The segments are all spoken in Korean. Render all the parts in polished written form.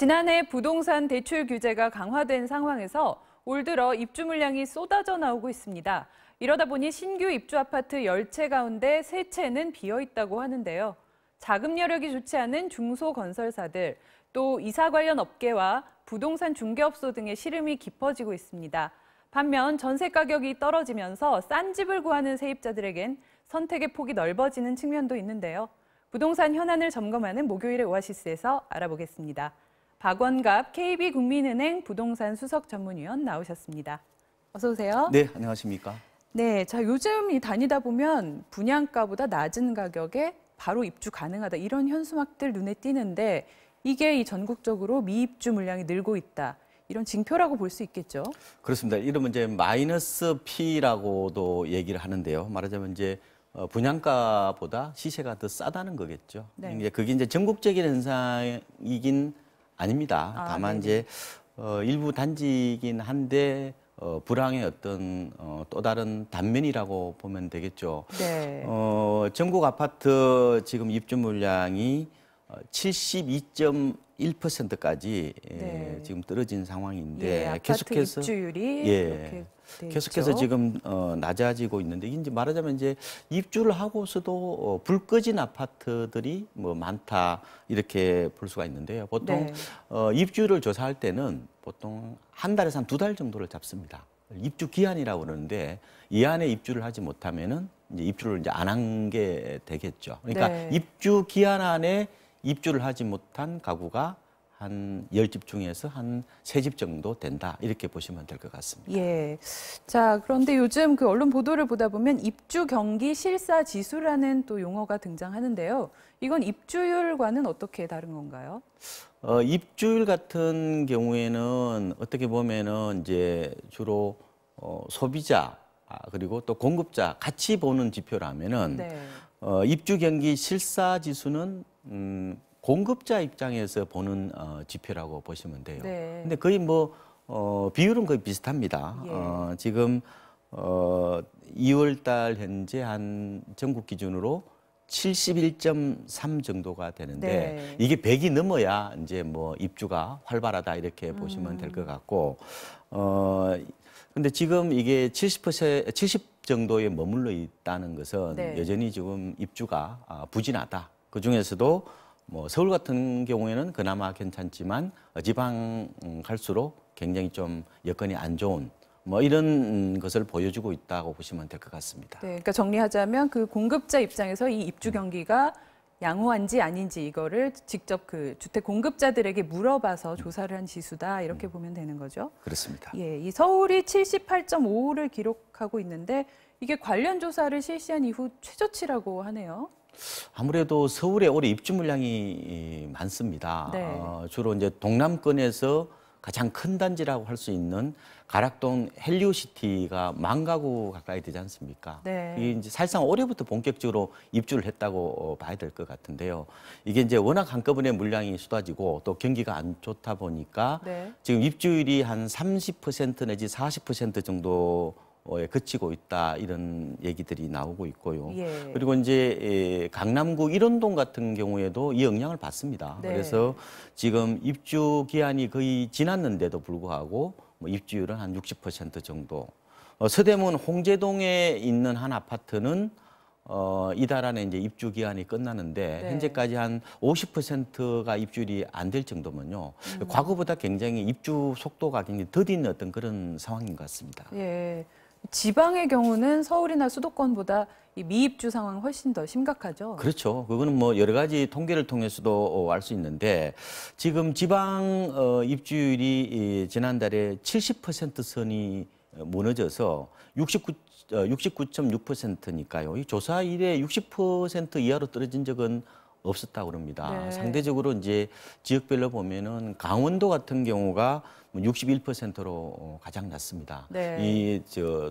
지난해 부동산 대출 규제가 강화된 상황에서 올 들어 입주 물량이 쏟아져 나오고 있습니다. 이러다 보니 신규 입주 아파트 10채 가운데 3채는 비어 있다고 하는데요. 자금 여력이 좋지 않은 중소건설사들, 또 이사 관련 업계와 부동산 중개업소 등의 시름이 깊어지고 있습니다. 반면 전세 가격이 떨어지면서 싼 집을 구하는 세입자들에겐 선택의 폭이 넓어지는 측면도 있는데요. 부동산 현안을 점검하는 목요일의 오아시스에서 알아보겠습니다. 박원갑 KB국민은행 부동산 수석 전문위원 나오셨습니다. 어서 오세요. 네, 안녕하십니까. 네, 자 요즘 다니다 보면 분양가보다 낮은 가격에 바로 입주 가능하다 이런 현수막들 눈에 띄는데 이게 이 전국적으로 미입주 물량이 늘고 있다. 이런 징표라고 볼 수 있겠죠. 그렇습니다. 이러면 이제 마이너스 P라고도 얘기를 하는데요. 말하자면 이제 분양가보다 시세가 더 싸다는 거겠죠. 네. 이제 그게 이제 전국적인 현상이긴 아닙니다. 다만 이제 일부 단지이긴 한데 불황의 어떤 또 다른 단면이라고 보면 되겠죠. 네. 전국 아파트 지금 입주 물량이 72.1%까지 네. 지금 떨어진 상황인데 아파트 계속해서 입주율이 이렇게 돼 계속해서 있죠. 지금 낮아지고 있는데 이제 말하자면 이제 입주를 하고서도 불 꺼진 아파트들이 뭐 많다 이렇게 볼 수가 있는데요. 보통 네. 입주를 조사할 때는 보통 한 달에서 한 2달 정도를 잡습니다. 입주 기한이라고 그러는데 이 안에 입주를 하지 못하면은 이제 입주를 이제 안 한 게 되겠죠. 그러니까 네. 입주 기한 안에 입주를 하지 못한 가구가 한 10집 중에서 한 3집 정도 된다. 이렇게 보시면 될 것 같습니다. 예. 자, 그런데 요즘 그 언론 보도를 보다 보면 입주 경기 실사 지수라는 또 용어가 등장하는데요. 이건 입주율과는 어떻게 다른 건가요? 입주율 같은 경우에는 어떻게 보면은 이제 주로 소비자 그리고 또 공급자 같이 보는 지표라면은 네. 입주 경기 실사 지수는 공급자 입장에서 보는 지표라고 보시면 돼요. 네. 근데 거의 뭐 비율은 거의 비슷합니다. 예. 지금 2월 달 현재 한 전국 기준으로 71.3 정도가 되는데 네. 이게 100이 넘어야 이제 뭐 입주가 활발하다 이렇게 보시면 될 것 같고 근데 지금 이게 70 정도에 머물러 있다는 것은 네. 여전히 지금 입주가 부진하다. 그 중에서도 뭐 서울 같은 경우에는 그나마 괜찮지만 지방 갈수록 굉장히 좀 여건이 안 좋은 뭐 이런 것을 보여주고 있다고 보시면 될 것 같습니다. 네, 그러니까 정리하자면 그 공급자 입장에서 이 입주 경기가 양호한지 아닌지 이거를 직접 그 주택 공급자들에게 물어봐서 조사를 한 지수다 이렇게 보면 되는 거죠. 그렇습니다. 예, 이 서울이 78.5를 기록하고 있는데 이게 관련 조사를 실시한 이후 최저치라고 하네요. 아무래도 서울에 올해 입주 물량이 많습니다. 네. 주로 이제 동남권에서 가장 큰 단지라고 할 수 있는 가락동 헬리오시티가 10,000가구 가까이 되지 않습니까? 네. 이게 이제 사실상 올해부터 본격적으로 입주를 했다고 봐야 될 것 같은데요. 이게 이제 워낙 한꺼번에 물량이 쏟아지고 또 경기가 안 좋다 보니까 네. 지금 입주율이 한 30% 내지 40% 정도 에 그치고 있다 이런 얘기들이 나오고 있고요. 예. 그리고 이제 강남구 일원동 같은 경우에도 이 영향을 받습니다. 네. 그래서 지금 입주 기한이 거의 지났는데도 불구하고 뭐 입주율은 한 60% 정도. 서대문 홍제동에 있는 한 아파트는 이달 안에 이제 입주 기한이 끝나는데 네. 현재까지 한 50%가 입주율이 안 될 정도면요. 과거보다 굉장히 입주 속도가 굉장히 더딘 어떤 그런 상황인 것 같습니다. 예. 지방의 경우는 서울이나 수도권보다 이 미입주 상황 훨씬 더 심각하죠. 그렇죠. 그거는 뭐 여러 가지 통계를 통해서도 알 수 있는데 지금 지방 입주율이 지난달에 70% 선이 무너져서 69.6%니까요. 이 조사 이래 60% 이하로 떨어진 적은 없었다고 그럽니다. 네. 상대적으로 이제 지역별로 보면은 강원도 같은 경우가 61%로 가장 낮습니다. 네. 이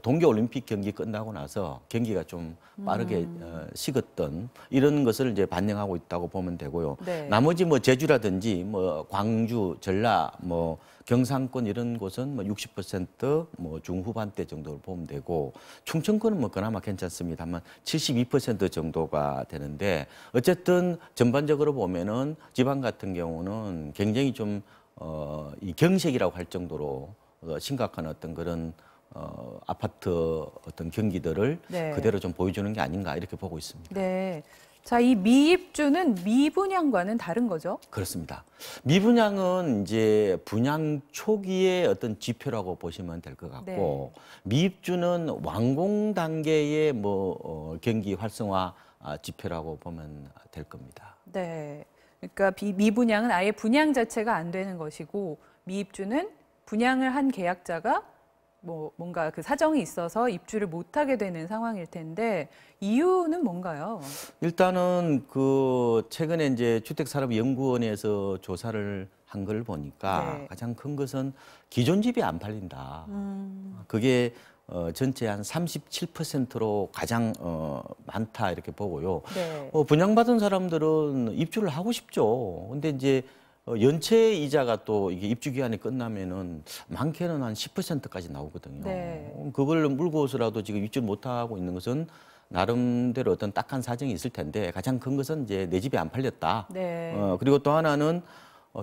동계올림픽 경기 끝나고 나서 경기가 좀 빠르게 식었던 이런 것을 이제 반영하고 있다고 보면 되고요. 네. 나머지 뭐 제주라든지 뭐 광주, 전라, 뭐 경상권 이런 곳은 뭐 60% 뭐 중후반대 정도로 보면 되고 충청권은 뭐 그나마 괜찮습니다만 72% 정도가 되는데 어쨌든 전반적으로 보면은 지방 같은 경우는 굉장히 좀 이 경색이라고 할 정도로 심각한 어떤 그런 아파트 어떤 경기들을 네. 그대로 좀 보여주는 게 아닌가 이렇게 보고 있습니다. 네. 자, 이 미입주는 미분양과는 다른 거죠? 그렇습니다. 미분양은 이제 분양 초기의 어떤 지표라고 보시면 될 것 같고 미입주는 완공 단계의 뭐 경기 활성화 지표라고 보면 될 겁니다. 네. 그러니까 미분양은 아예 분양 자체가 안 되는 것이고 미입주는 분양을 한 계약자가 뭔가 그 사정이 있어서 입주를 못하게 되는 상황일 텐데 이유는 뭔가요? 일단은 그 최근에 이제 주택산업연구원에서 조사를 한 걸 보니까 가장 큰 것은 기존 집이 안 팔린다. 그게 전체 한 37%로 가장 많다 이렇게 보고요. 네. 분양받은 사람들은 입주를 하고 싶죠. 근데 이제 연체 이자가 또 이게 입주 기한이 끝나면은 많게는 한 10%까지 나오거든요. 네. 그걸 물고서라도 지금 입주를 못 하고 있는 것은 나름대로 어떤 딱한 사정이 있을 텐데 가장 큰 것은 이제 내 집이 안 팔렸다. 네. 그리고 또 하나는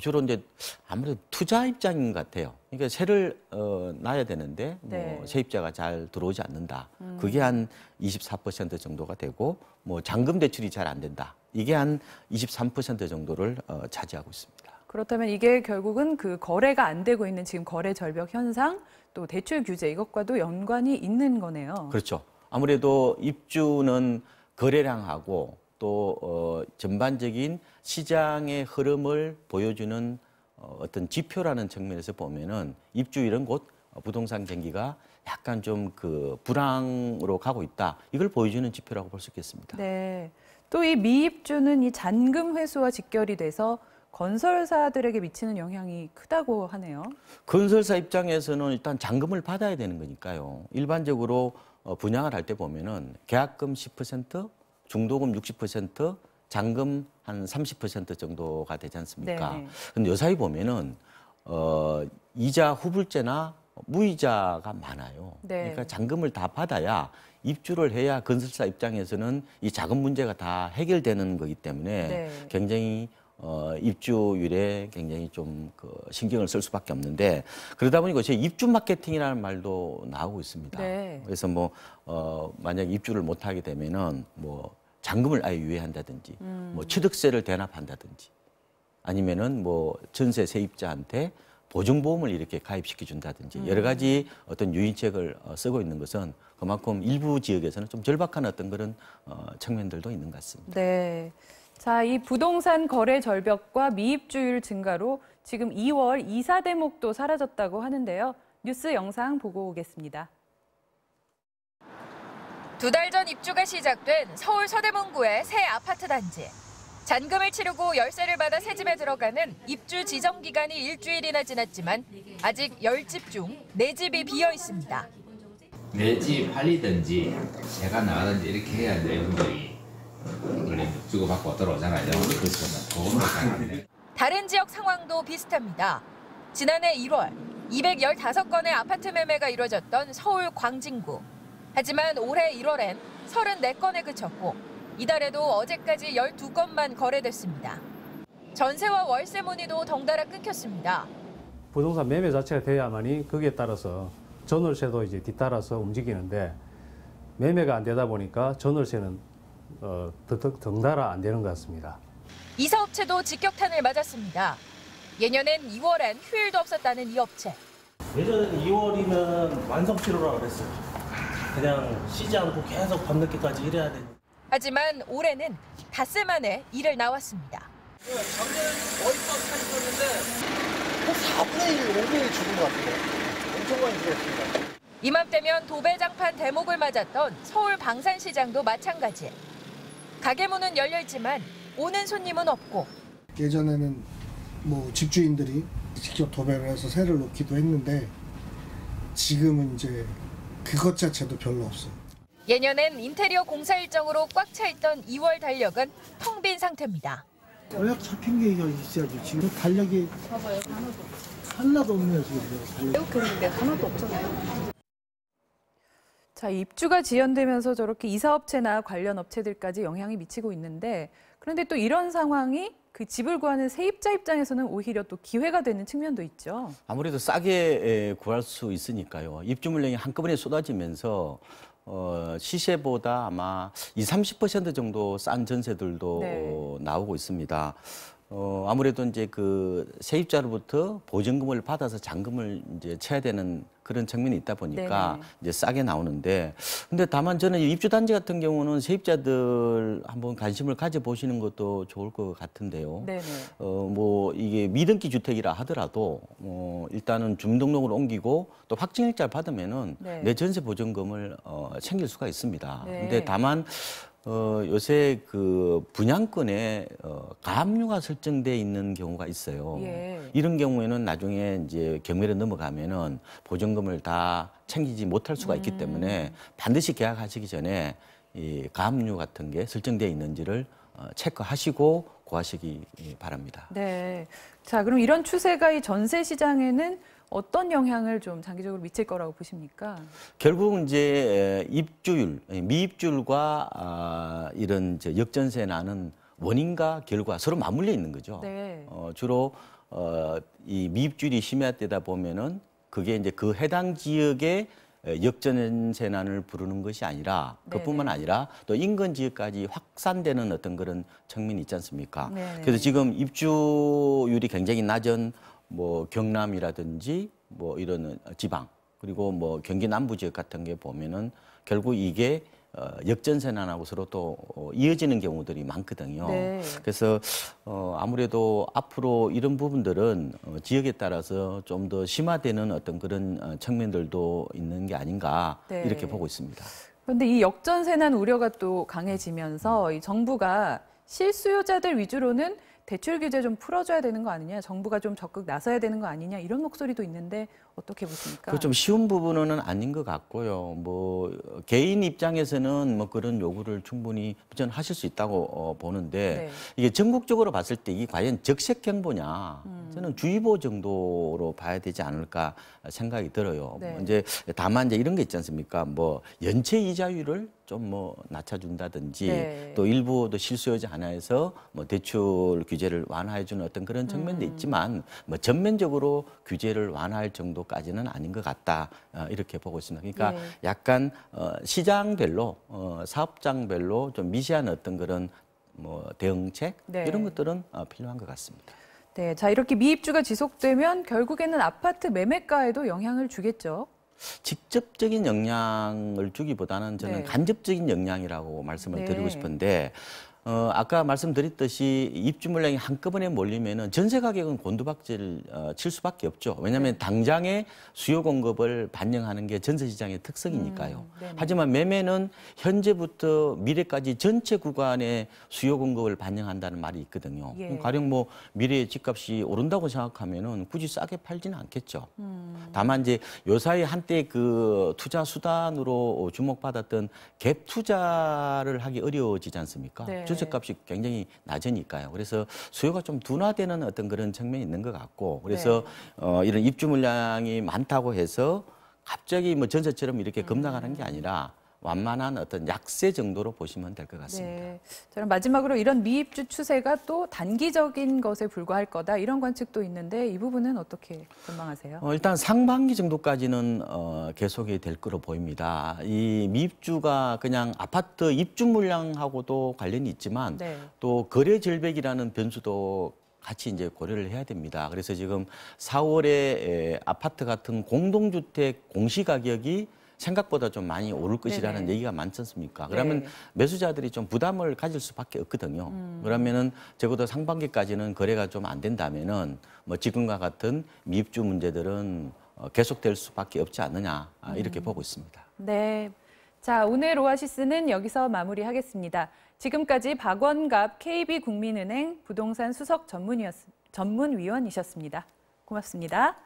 주로 이제 아무래도 투자 입장인 것 같아요. 그러니까 세를 놔야 되는데 뭐 세입자가 잘 들어오지 않는다. 그게 한 24% 정도가 되고 뭐 잔금 대출이 잘 안 된다. 이게 한 23% 정도를 차지하고 있습니다. 그렇다면 이게 결국은 그 거래가 안 되고 있는 지금 거래 절벽 현상 또 대출 규제 이것과도 연관이 있는 거네요. 그렇죠. 아무래도 입주는 거래량하고 또 전반적인 시장의 흐름을 보여주는 어떤 지표라는 측면에서 보면은 입주율은 곧 부동산 경기가 약간 좀 그 불황으로 가고 있다. 이걸 보여주는 지표라고 볼 수 있겠습니다. 네. 또 이 미입주는 이 잔금 회수와 직결이 돼서 건설사들에게 미치는 영향이 크다고 하네요. 건설사 입장에서는 일단 잔금을 받아야 되는 거니까요. 일반적으로 분양을 할 때 보면은 계약금 10%, 중도금 60%, 잔금 한 30% 정도가 되지 않습니까? 네. 근데 요사이 보면은 이자 후불제나 무이자가 많아요. 네. 그러니까 잔금을 다 받아야 입주를 해야 건설사 입장에서는 이 자금 문제가 다 해결되는 거기 때문에 굉장히 입주율에 굉장히 좀 그 신경을 쓸 수밖에 없는데 그러다 보니까 제 입주 마케팅이라는 말도 나오고 있습니다. 네. 그래서 뭐 만약 입주를 못 하게 되면은 뭐 잔금을 아예 유예한다든지 뭐 취득세를 대납한다든지 아니면은 뭐 전세 세입자한테 보증보험을 이렇게 가입시켜 준다든지 여러 가지 어떤 유인책을 쓰고 있는 것은 그만큼 일부 지역에서는 좀 절박한 어떤 그런 측면들도 있는 것 같습니다. 네. 자, 이 부동산 거래 절벽과 미입주율 증가로 지금 2월 이사 대목도 사라졌다고 하는데요. 뉴스 영상 보고 오겠습니다. 2달 전 입주가 시작된 서울 서대문구의 새 아파트 단지. 잔금을 치르고 열세를 받아 새 집에 들어가는 입주 지정 기간이 일주일이나 지났지만 아직 10집 중 4집이 비어 있습니다. 내 집 팔리든지 제가 나가든지 이렇게 해야 내분들이 주고받고 들어오잖아요. 그렇죠. 다른 지역 상황도 비슷합니다. 지난해 1월 215건의 아파트 매매가 이뤄졌던 서울 광진구. 하지만 올해 1월엔 34건에 그쳤고 이달에도 어제까지 12건만 거래됐습니다. 전세와 월세 문의도 덩달아 끊겼습니다. 부동산 매매 자체가 돼야만이 거기에 따라서 전월세도 이제 뒤따라서 움직이는데 매매가 안 되다 보니까 전월세는 덩달아 안 되는 것 같습니다. 이사업체도 직격탄을 맞았습니다. 예년엔 2월엔 휴일도 없었다는 이 업체. 예전에는 2월이면 완성 필요라고 그랬어요. 그냥 쉬지 않고 계속 밤늦게까지 일해야 돼. 하지만 올해는 닷새 만에 일을 나왔습니다. 작년 거의까지 있었는데 한 4분의 1, 5분의 1 죽은 것 같아요. 엄청 많이 죽었습니다. 이맘때면 도배장판 대목을 맞았던 서울 방산시장도 마찬가지. 가게 문은 열려있지만 오는 손님은 없고 예전에는 뭐 집주인들이 직접 도배를 해서 새를 놓기도 했는데 지금은 이제 그것 자체도 별로 없어요. 예년엔 인테리어 공사 일정으로 꽉 차 있던 2월 달력은 텅 빈 상태입니다. 연락 잡힌 게 있어야지. 지금 달력이 봐봐요, 하나도 없네요, 지금. 배우겠는데 하나도 없잖아요. 자, 입주가 지연되면서 저렇게 이사업체나 관련 업체들까지 영향이 미치고 있는데, 그런데 또 이런 상황이 그 집을 구하는 세입자 입장에서는 오히려 또 기회가 되는 측면도 있죠. 아무래도 싸게 구할 수 있으니까요. 입주 물량이 한꺼번에 쏟아지면서 시세보다 아마 20-30% 정도 싼 전세들도 네. 나오고 있습니다. 아무래도 이제 그 세입자로부터 보증금을 받아서 잔금을 이제 쳐야 되는 그런 측면이 있다 보니까 네네. 이제 싸게 나오는데, 근데 다만 저는 입주 단지 같은 경우는 세입자들 한번 관심을 가져보시는 것도 좋을 것 같은데요. 네네. 뭐 이게 미등기 주택이라 하더라도 일단은 주민등록을 옮기고 또 확정일자를 받으면은 네. 내 전세 보증금을 챙길 수가 있습니다. 네. 근데 다만 요새 그 분양권에 가압류가 설정돼 있는 경우가 있어요. 예. 이런 경우에는 나중에 이제 경매로 넘어가면은 보증금을 다 챙기지 못할 수가 있기 때문에 반드시 계약하시기 전에 이 가압류 같은 게 설정돼 있는지를 체크하시고 구하시기 바랍니다. 네. 자, 그럼 이런 추세가 이 전세 시장에는 어떤 영향을 좀 장기적으로 미칠 거라고 보십니까? 결국은 이제 입주율, 미입주율과 이런 이제 역전세 나는 원인과 결과 서로 맞물려 있는 거죠. 네. 주로 이 미입주율이 심화되다 보면은 그게 이제 그 해당 지역의 역전세난을 부르는 것이 아니라 그뿐만 아니라 또 인근 지역까지 확산되는 어떤 그런 측면이 있지 않습니까? 네네. 그래서 지금 입주율이 굉장히 낮은 뭐 경남이라든지 뭐 이런 지방 그리고 뭐 경기 남부 지역 같은 게 보면은 결국 이게 역전세난하고 서로 또 이어지는 경우들이 많거든요. 네. 그래서 아무래도 앞으로 이런 부분들은 지역에 따라서 좀 더 심화되는 어떤 그런 측면들도 있는 게 아닌가 네. 이렇게 보고 있습니다. 그런데 이 역전세난 우려가 또 강해지면서 이 정부가 실수요자들 위주로는 대출 규제 좀 풀어줘야 되는 거 아니냐, 정부가 좀 적극 나서야 되는 거 아니냐 이런 목소리도 있는데 어떻게 보십니까? 그 좀 쉬운 부분은 아닌 것 같고요. 뭐 개인 입장에서는 뭐 그런 요구를 충분히 하실 수 있다고 보는데 네. 이게 전국적으로 봤을 때 이게 과연 적색경보냐? 저는 주의보 정도로 봐야 되지 않을까 생각이 들어요. 네. 이제 다만 이제 이런 게 있지 않습니까? 뭐 연체 이자율을 좀 뭐 낮춰준다든지 네. 또 일부 또 실수요자 하나에서 뭐 대출 규제를 완화해주는 어떤 그런 측면도 있지만 뭐 전면적으로 규제를 완화할 정도까지는 아닌 것 같다 이렇게 보고 있습니다. 그러니까 네. 약간 시장별로 사업장별로 좀 미세한 어떤 그런 뭐 대응책 네. 이런 것들은 필요한 것 같습니다. 네, 자 이렇게 미입주가 지속되면 결국에는 아파트 매매가에도 영향을 주겠죠. 직접적인 영향을 주기보다는 저는 네. 간접적인 영향이라고 말씀을 네. 드리고 싶은데 아까 말씀드렸듯이 입주 물량이 한꺼번에 몰리면은 전세 가격은 곤두박질 칠 수밖에 없죠. 왜냐하면 네. 당장의 수요 공급을 반영하는 게 전세 시장의 특성이니까요. 네네. 하지만 매매는 현재부터 미래까지 전체 구간의 수요 공급을 반영한다는 말이 있거든요. 예. 가령 뭐 미래의 집값이 오른다고 생각하면은 굳이 싸게 팔지는 않겠죠. 다만 이제 요사이 한때 그 투자 수단으로 주목받았던 갭 투자를 하기 어려워지지 않습니까? 네. 전세값이 굉장히 낮으니까요. 그래서 수요가 좀 둔화되는 어떤 그런 측면이 있는 것 같고, 그래서 이런 입주 물량이 많다고 해서 갑자기 뭐 전세처럼 이렇게 급락하는 게 아니라 완만한 어떤 약세 정도로 보시면 될 것 같습니다. 네. 저는 마지막으로 이런 미입주 추세가 또 단기적인 것에 불과할 거다 이런 관측도 있는데 이 부분은 어떻게 전망하세요? 일단 상반기 정도까지는 계속이 될 거로 보입니다. 이 미입주가 그냥 아파트 입주 물량하고도 관련이 있지만 네. 또 거래 절벽이라는 변수도 같이 이제 고려를 해야 됩니다. 그래서 지금 4월에 아파트 같은 공동주택 공시가격이 생각보다 좀 많이 오를 것이라는 네네. 얘기가 많지 않습니까? 그러면 네. 매수자들이 좀 부담을 가질 수밖에 없거든요. 그러면은 적어도 상반기까지는 거래가 좀 안 된다면은 뭐 지금과 같은 미입주 문제들은 계속될 수밖에 없지 않느냐 이렇게 보고 있습니다. 네. 자, 오늘 오아시스는 여기서 마무리하겠습니다. 지금까지 박원갑 KB국민은행 부동산 수석 전문위원이셨습니다. 고맙습니다.